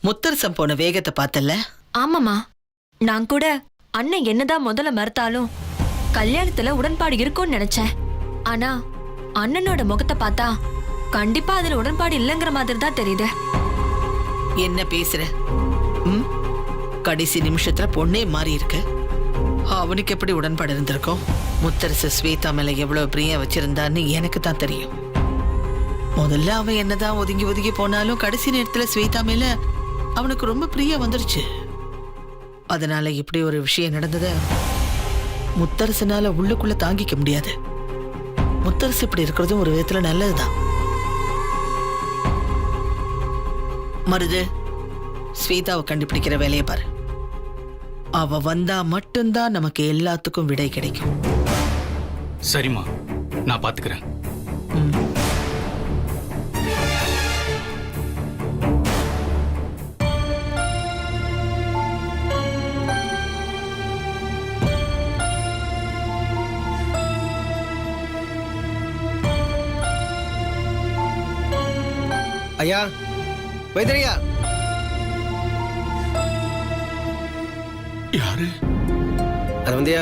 முத்தரசம் போன வேகத்தை பார்த்தல? ஆமாமா, நான் கூட அண்ணன் என்னதான் முதல்ல மறுத்தாலும் கல்யாணத்துல உடன்பாடு இருக்கும்னு நினைச்சேன். ஆனா அண்ணனோட முகத்தை பார்த்தா கண்டிப்பா அதுல உடன்பாடு இல்லைங்கிற மாதிரி தான் தெரியுது. என்ன பேசுற? கடைசி நிமிஷத்துல பொண்ணே மாறி இருக்கு. அவனுக்கு எப்படி உடன்பாடு இருந்திருக்கும்? முத்தரசு ஸ்வேதா மேல எவ்வளவு பிரியம் வச்சிருந்தான்னு எனக்கு தான் தெரியும். முதல்ல அவன் என்னதான் ஒதுங்கி ஒதுங்கி போனாலும் கடைசி நேரத்துல ஸ்வேதா மேல அவனுக்கு ரொம்ப பிரியம் வந்துருச்சு. அதனால இப்படி ஒரு விஷயம் நடந்தத முத்தரசனால உள்ளுக்குள்ள தாங்கிக்க முடியாது. முத்தரசு இப்படி இருக்கிறதும் ஒரு விதத்துல நல்லதுதான். மருது, ஸ்வேதாவை கண்டுபிடிக்கிற வேலையை பாரு. அவ வந்தா மட்டும்தான் நமக்கு எல்லாத்துக்கும் விடை கிடைக்கும். சரிம்மா, நான் பாத்துக்கிறேன். ஐயா, வைத்தியரையா. யாரு? அது வந்து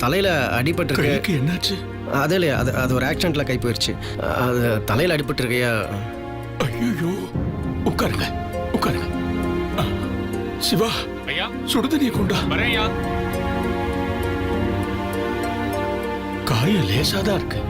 தலையில அடிபட்டு இருக்கு. என்னாச்சு? அது இல்லையா, அது ஒரு ஆக்சிடென்ட்ல கை போயிடுச்சு. அது தலையில அடிபட்டு இருக்கையா. ஐயோ, உட்காருங்க உட்காருங்க. சிவா, ஐயா, சுடுதண்ணியை கொண்டா. வரேன்யா. காயம் லேசாதான் இருக்கு.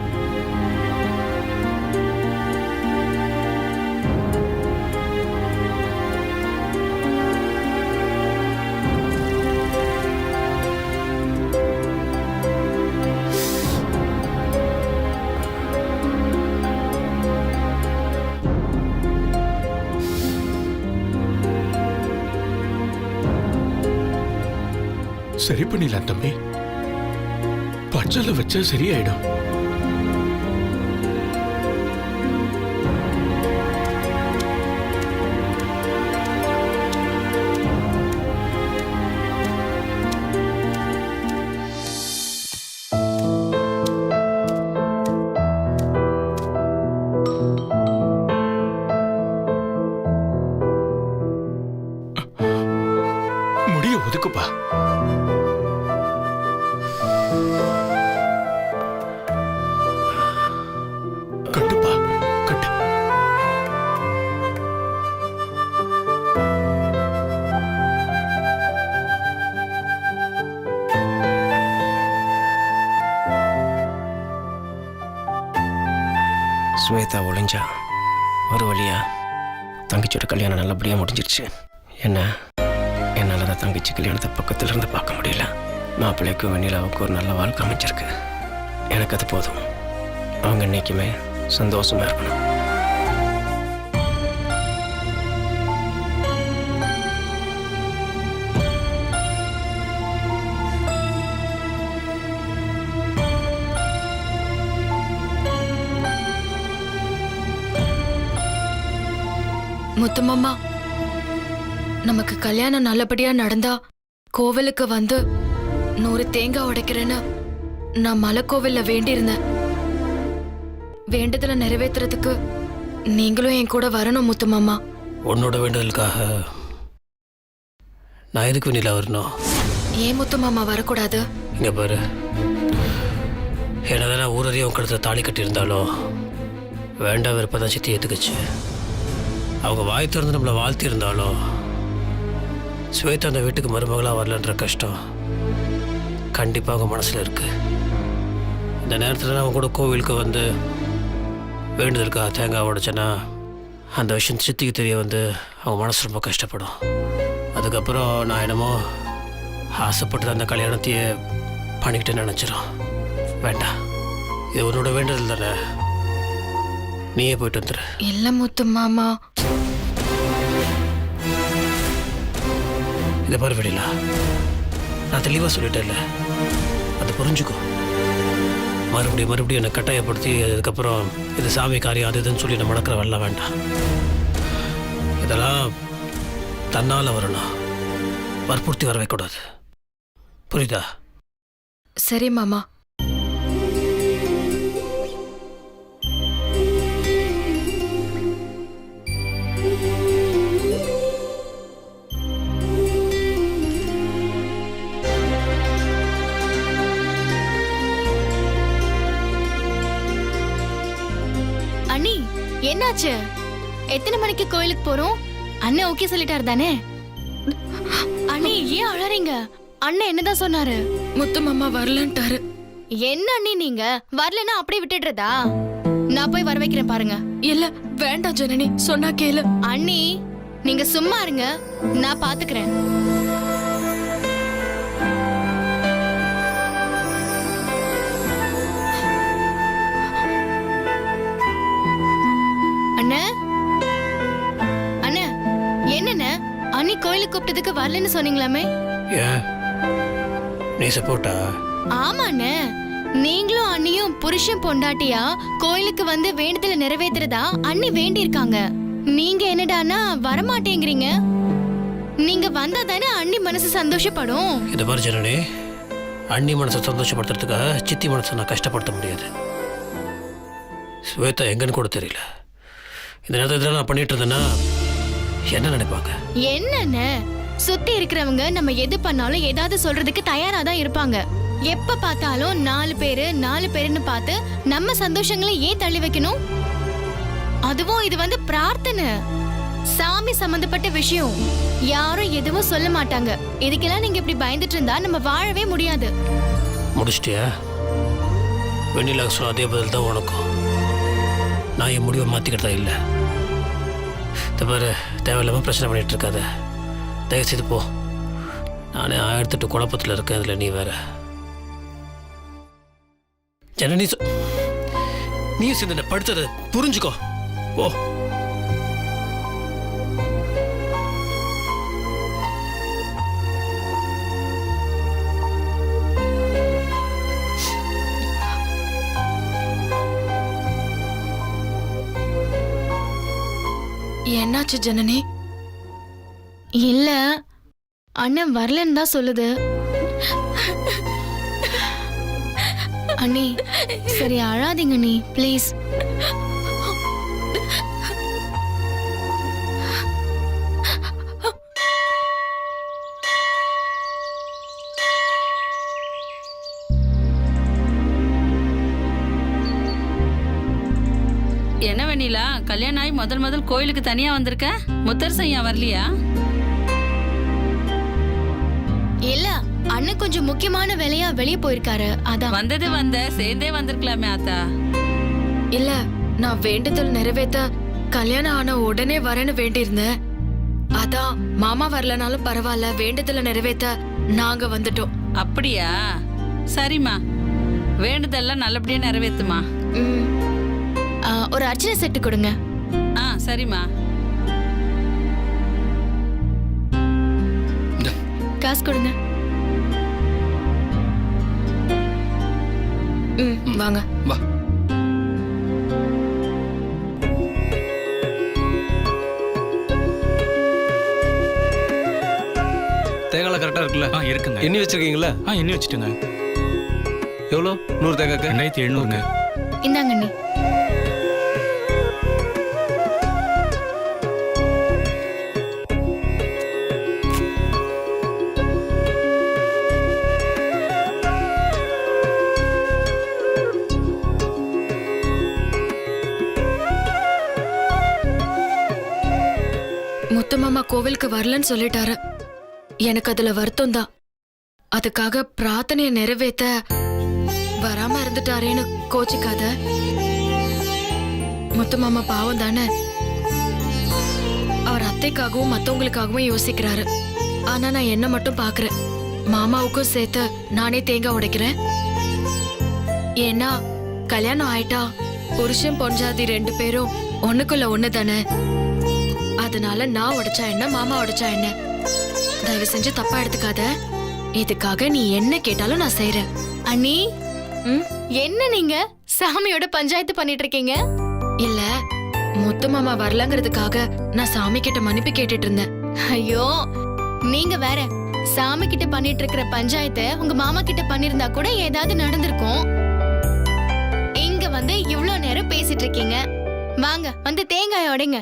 சரி பண்ணிடலாம் தம்பி. பச்சல வச்சா சரியாயிடும். முடிய ஒதுக்குப்பா. ஸ்வேதா ஒளிஞ்சா ஒரு வழியா தங்கச்சியோட கல்யாணம் நல்லபடியாக முடிஞ்சிருச்சு. என்னால் தான் தங்கச்சி கல்யாணத்தை பக்கத்துல இருந்து பார்க்க முடியல. மாப்பிள்ளைக்கும் வெண்ணிலாவுக்கும் ஒரு நல்ல வாழ்க்கை அமைஞ்சிருக்கு. எனக்கு அது போதும். அவங்க இன்னைக்குமே சந்தோஷமா இருக்கணும். முத்துமாமா, நமக்கு கல்யாணம் நல்லபடியா நடந்தா கோவிலுக்கு வந்து 100 தேங்காய் உடைக்கிறேன்னு நான் மலைக்கோவில்ல வேண்டியிருந்தேன். வேண்டுதலை நிறைவேற்றுறதுக்கு நீங்களும் என் கூட வரணும் முத்துமாமா. உன்னோட வேண்டுதலுக்காக நான் எதுக்கு வெண்ணிலா வரணும்? ஏன் முத்துமாமா வரக்கூடாது? இங்க பாரு, என்னதான் ஊரறிய உன் கழுத்துல தாலி கட்டியிருந்தாலும் வேண்டாம் விருப்பதான் சித்தி ஏத்துக்குச்சு. அவங்க வாய் திறந்து நம்மளை வாழ்த்தி இருந்தாலும் ஸ்வேதா அந்த வீட்டுக்கு மருமகளாக வரலன்ற கஷ்டம் கண்டிப்பாக அவங்க மனசில் இருக்கு. இந்த நேரத்தில் அவங்க கூட கோவிலுக்கு வந்து வேண்டுதலுக்காக தேங்காய் உடைச்சேன்னா அந்த விஷயம் சித்திக்கு தெரிய வந்து அவங்க மனசு ரொம்ப கஷ்டப்படும். அதுக்கப்புறம் நான் என்னமோ ஆசைப்பட்டு அந்த கல்யாணத்தையே பண்ணிக்கிட்டேன்னு நினச்சிடும். வேண்டாம், இது உன்னோட வேண்டுதல் தானே, நீயே போயிட்டு வந்துரு. இல்லை முத்துமாமா. இதை பாரு வெண்ணிலா, நான் தெளிவாக சொல்லிட்டேன்ல, அதை புரிஞ்சுக்கோ. மறுபடியும் என்னை கட்டாயப்படுத்தி அதுக்கப்புறம் இது சாமி காரியம் அது இதுன்னு சொல்லி நம்ம நடக்கிற வரல வேண்டாம். இதெல்லாம் தன்னால் வரணும், வற்புறுத்தி வர வைக்கக்கூடாது. புரியுதா? சரி மாமா. என்னாச்சு? எத்தனை மணிக்கு கோயிலுக்கு போறோம்? அண்ணன் ஓகே சொல்லிட்டாரு தானே? அண்ணி ஏன் அழறீங்க? அண்ணன் என்னதான் சொன்னாரு? முத்து மாமா வரலன்ட்டாரு. என்ன அண்ணி நீங்க வரலன்னா அப்படியே விட்டுடுறதா? நான் போய் வர வைக்கிறேன் பாருங்க. இல்ல வேண்டாம் ஜனனி, சொன்னா கேளு. அண்ணி நீங்க சும்மா இருங்க, நான் பாத்துக்கிறேன். அண்ணே அண்ணே என்னண்ணே அண்ணி கோயிலுக்கு கூப்பிட்டதுக்கு வரலன்னு சொன்னீங்களாமே? ஏன் நீ சப்போர்ட்டா? ஆமாண்ணே, நீங்களும் அண்ணியும் புருஷன் பொண்டாட்டியா கோயிலுக்கு வந்து வேண்டுதலை நிறைவேத்துறதா அண்ணி வேண்டி இருக்காங்க. நீங்க என்னடானா வரமாட்டேங்கிறீங்க. நீங்க வந்தா தானே அண்ணி மனசு சந்தோஷப்படும். இதை பாரு ஜனனி, அண்ணி மனசை சந்தோஷப்படுத்துறதுக்காக சித்தி மனசை நான் கஷ்டப்படுத்த முடியாது. ஸ்வேதா எங்கன்னு கூட தெரியல. இந்த நேரத்தில் நான் பண்ணிட்டு இருந்தேன்னா என்ன நினைப்பாங்க? என்னன்னு சுத்தி இருக்கிறவங்க நம்ம எது பண்ணாலும் ஏதாவது சொல்றதுக்கு தயாரா தான் இருப்பாங்க. எப்ப பார்த்தாலும் 4 பேருன்னு பார்த்து நம்ம சந்தோஷங்களை ஏன் தள்ளி வைக்கணும்? அதுவும் இது வந்து பிரார்த்தனை, சாமி சம்பந்தப்பட்ட விஷயம். யாரும் எதுவும் சொல்ல மாட்டாங்க. இதுக்கெல்லாம் நீங்க இப்படி பயந்துட்டு இருந்தா நம்ம வாழவே முடியாது. முடிச்சிட்டியா? வெண்ணிலா சொன்ன அதே பதில் தான் உனக்கும். நான் என் முடிவை மாற்றிக்கிறதா இல்லை. இந்த பாரு, தேவையில்லாமல் பிரச்சனை பண்ணிட்டு இருக்காத. தயவுசெய்து போ. நானே 1008 குழப்பத்தில் இருக்கேன். அதில் நீ வேற ஜனனி, நீ சேர்ந்து படுத்ததை புரிஞ்சுக்கோ. ஓ என்னாச்சு ஜனனி? இல்ல அண்ணன் வரலன்னு தான் சொல்லுது. அண்ணி சரி அழாதீங்க நீ ப்ளீஸ். என்ன வெண்ணிலா, கல்யாணம் ஆகி முதல் கோயிலுக்கு தனியா வந்திருக்க? முத்தரசன் ஏன் வரலையா? இல்ல அண்ணன் கொஞ்சம் முக்கியமான வேலையா வெளியே போயிருக்காரு, அதான். சேர்ந்தே வந்திருக்கலாமே ஆத்தா. இல்ல, நான் வேண்டுதல் நிறைவேத்த கல்யாணம் ஆன உடனே வரேன்னு வேண்டியிருந்தேன். அதான் மாமா வரலனாலும் பரவாயில்ல, வேண்டுதலை நிறைவேத்த நாங்க வந்துட்டோம். அப்படியா? சரிம்மா, வேண்டுதெல்லாம் நல்லபடியா நிறைவேத்துமா. ம், ஒரு அர்ச்சனை செட்டு கொடுங்க. சரிம்மா. காசு கொடுங்க. வாங்க. வா. தேங்காய் கரெக்டா இருக்குல்ல? இருக்குங்க. எண்ணி வச்சிருக்கீங்களா? எண்ணி வச்சுட்டுங்க. எவ்வளோ? 100 தேங்காய்க்கு 2700ங்க. இந்தாங்க அண்ணி. முத்து மாமா கோவிலுக்கு வரலன்னு சொல்லிட்டாரு. எனக்கு அதுல வருத்தம் தான். அதுக்காக பிரார்த்தனையை நிறைவேத்த வராம இருந்துட்டாரேன்னு கோச்சிக்காத. முத்து மாமா பாவம் தானே. அவர் அத்தைக்காகவும் மத்தவங்களுக்காகவும் யோசிக்கிறாரு. ஆனா நான் என்ன மட்டும் பாக்குறேன். மாமாவுக்கும் சேர்த்து நானே தேங்காய் உடைக்கிறேன். ஏன்னா கல்யாணம் ஆயிட்டா புருஷன் பொஞ்சாதி 2 பேரும் ஒண்ணுக்குள்ள ஒண்ணு தானே. அதனால நான் உடைச்சா என்ன, மாமா உடைச்சா என்ன, தயவு செஞ்சு தப்பா எடுத்துக்காத. இதுக்காக நீ என்ன கேட்டாலும் நான் செய்யறேன். அண்ணி என்ன நீங்க சாமியோட பஞ்சாயத்து பண்ணிட்டு இருக்கீங்க? இல்ல, முத்து மாமா வரலங்கிறதுக்காக நான் சாமி கிட்ட மன்னிப்பு கேட்டுட்டு இருந்தேன். ஐயோ நீங்க வேற, சாமி கிட்ட பண்ணிட்டு இருக்கிற பஞ்சாயத்தை உங்க மாமா கிட்ட பண்ணிருந்தா கூட ஏதாவது நடந்திருக்கும். இங்க வந்து இவ்ளோ நேரம் பேசிட்டு இருக்கீங்க. வாங்க வந்து தேங்காய் உடைங்க.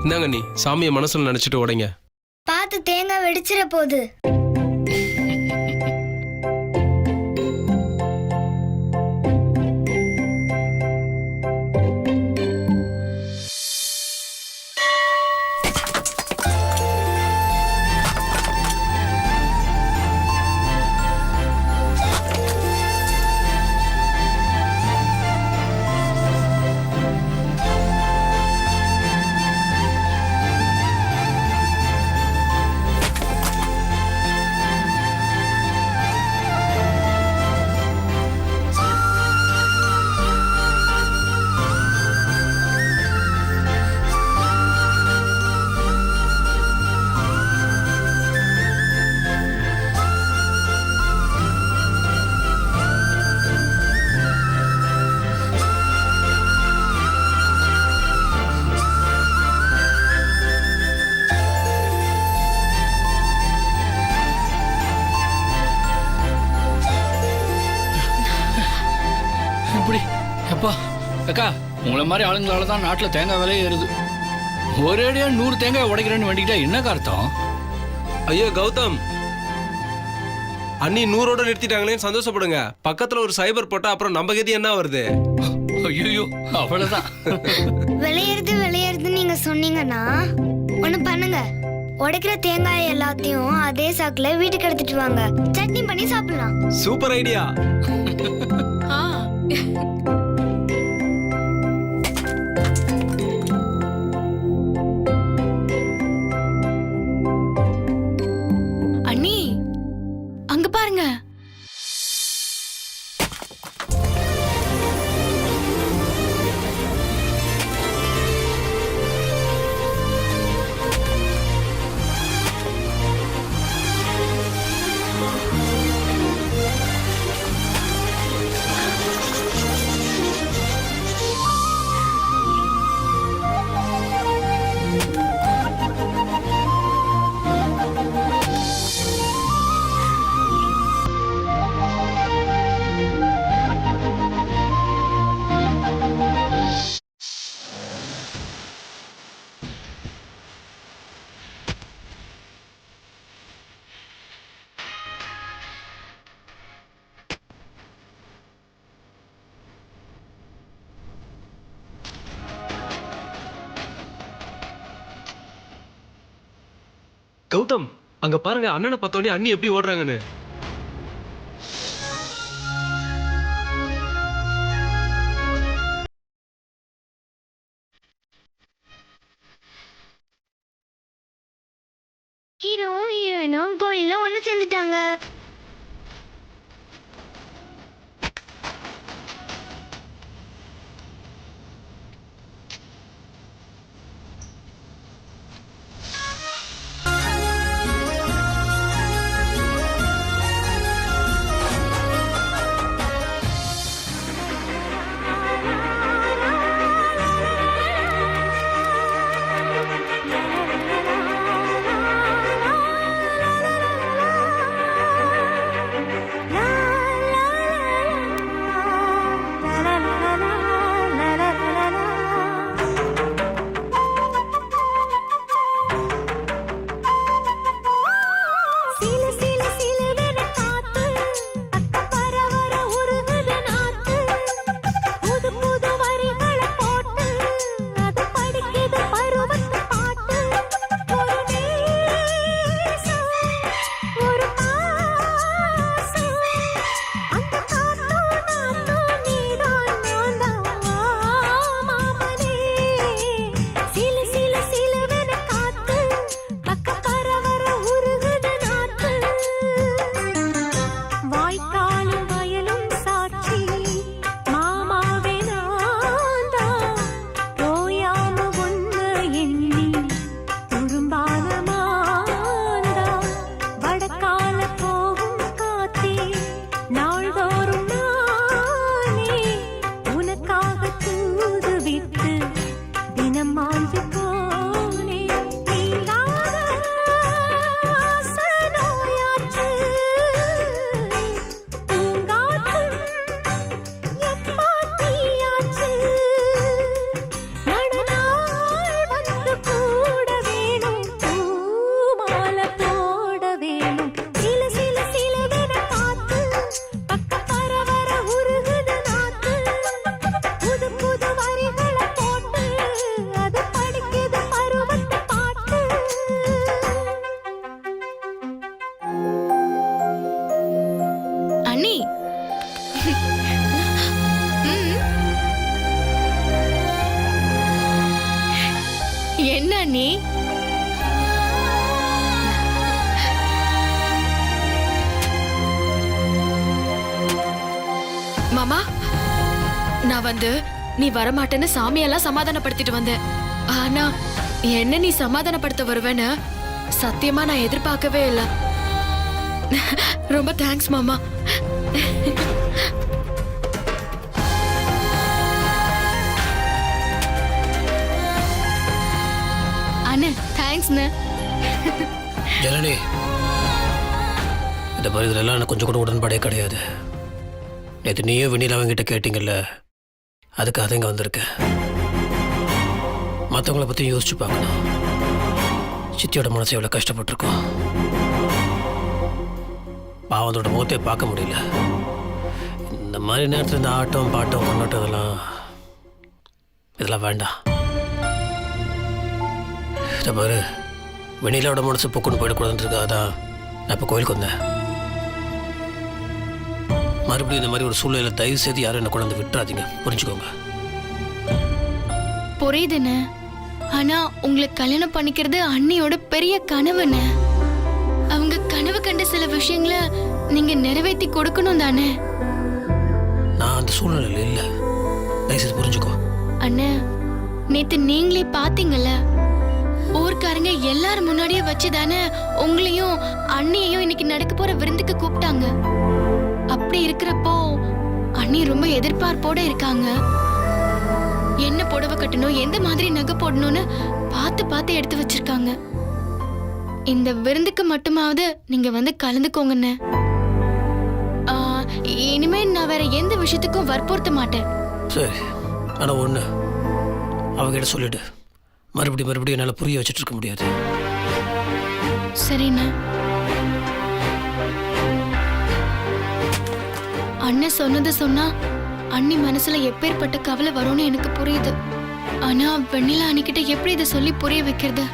இந்தாங்க, நீ சாமியை மனசுல நினைச்சிட்டு உடைங்க. பார்த்து தேங்காய் வெடிச்சிட போகுது. அக்கா உங்களை மாதிரி ஆளுங்களால தான் நாட்டில் தேங்காய் விலையே ஏறுது. ஒரேடியா 100 தேங்காய் உடைக்கிறேன்னு வேண்டிக்கிட்டா என்னக்கா அர்த்தம்? ஐயோ கௌதம், அண்ணி 100ஓட நிறுத்திட்டாங்களேன்னு சந்தோஷப்படுங்க. பக்கத்துல ஒரு சைபர் போட்டா அப்புறம் நம்ம கதி என்ன வருது? ஐயோ அவ்வளவுதான். விளையாடுது நீங்க சொன்னீங்கன்னா ஒண்ணு பண்ணுங்க, உடைக்கிற தேங்காய் எல்லாத்தையும் அதே சாக்குல வீட்டுக்கு எடுத்துட்டு வாங்க, சட்னி பண்ணி சாப்பிடலாம். Super idea. அண்ணி அங்க பாருங்க. கௌதம், அங்க பாருங்க, அண்ணனை பார்த்தோன்னே அண்ணி எப்படி ஓடுறாங்கன்னு. ஹீரோவும் ஹீரோயினும் கோயில்ல ஒண்ணு சேர்ந்துட்டாங்க. என்ன நீ மாமா, நான் நீ வரமாட்டேன்னு சாமியெல்லாம் சமாதானப்படுத்திட்டு வந்தேன். ஆனா என்ன நீ சமாதானப்படுத்த வருவேன்னு சத்தியமா நான் எதிர்பார்க்கவே இல்லை. ரொம்ப தேங்க்ஸ் மாமா. அண்ணே தேங்க்ஸ்ண்ணே. ஜனனி, இந்த மாதிரி இதெல்லாம் எனக்கு கொஞ்சம் கூட உடன்பாடே கிடையாது. நேற்று நீயும் வினில் அவங்ககிட்ட கேட்டீங்கல்ல, அதுக்காக இங்கே வந்திருக்கேன். மற்றவங்கள பற்றி யோசிச்சு பார்க்கணும். சித்தியோட மனசு எவ்வளோ கஷ்டப்பட்டிருக்கோம். பாவம் அதோட முகத்தை பார்க்க முடியல. இந்த மாதிரி நேரத்தில் இந்த ஆட்டம் பாட்டம் கொண்டாட்டம் இதெல்லாம் வேண்டாம். இதை பாரு, வெண்ணிலாவோட மனசு பொக்குன்னு போயிடக்கூடாதுன்றதுக்காக தான் நான் இப்போ கோயிலுக்கு வந்தேன். மறுபடியும் இந்த மாதிரி ஒரு சூழ்நிலை தயவு செய்து யாரும் என்ன கொண்டு வந்து விட்டுறாதீங்க, புரிஞ்சுக்கோங்க. புரியுதுண்ணே, ஆனா உங்களுக்கு கல்யாணம் பண்ணிக்கிறது அண்ணியோட பெரிய கனவுண்ணே. அவங்க கனவு கண்ட சில விஷயங்களை நீங்க நிறைவேற்றி கொடுக்கணும் தானே. நான் அந்த சூழ்நிலையில் இல்லை, தயவுசெய்து புரிஞ்சுக்கோ. அண்ணே, நேத்து நீங்களே பாத்தீங்கல்ல, ஊர்க்காரங்க எல்லாரும் முன்னாடியே வச்சுதானே உங்களையும் அண்ணியையும் இன்னைக்கு நடக்க போற விருந்துக்கு கூப்பிட்டாங்க. அப்படி இருக்கிறப்போ அண்ணி ரொம்ப எதிர்பார்ப்போட இருக்காங்க. என்ன புடவை கட்டணும், எந்த மாதிரி நகை போடணும்னு பார்த்து பார்த்து எடுத்து வச்சிருக்காங்க. இந்த விருந்துக்கு மட்டுமாவது நீங்க வந்து கலந்துக்கோங்கண்ணே. இனிமே நான் வேற எந்த விஷயத்துக்கும் வற்புறுத்த மாட்டேன். சரி, ஆனால் ஒன்று அவங்ககிட்ட சொல்லிட்டு மறுபடியும் என்னால் புரிய வச்சுட்டு இருக்க முடியாது. சரிண்ணா. அண்ணன் சொன்னது சொன்னா அண்ணி மனசுல எப்பேற்பட்ட கவலை வரும்னு எனக்கு புரியுது. ஆனா வெண்ணிலா அண்ணிக்கிட்ட எப்படி இதை சொல்லி புரிய வைக்கிறது?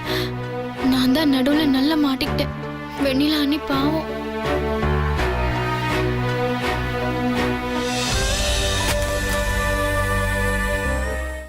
நான் தான் நடுவுல நல்லா மாட்டிக்கிட்டேன். வெண்ணிலா அண்ணி பாவம்.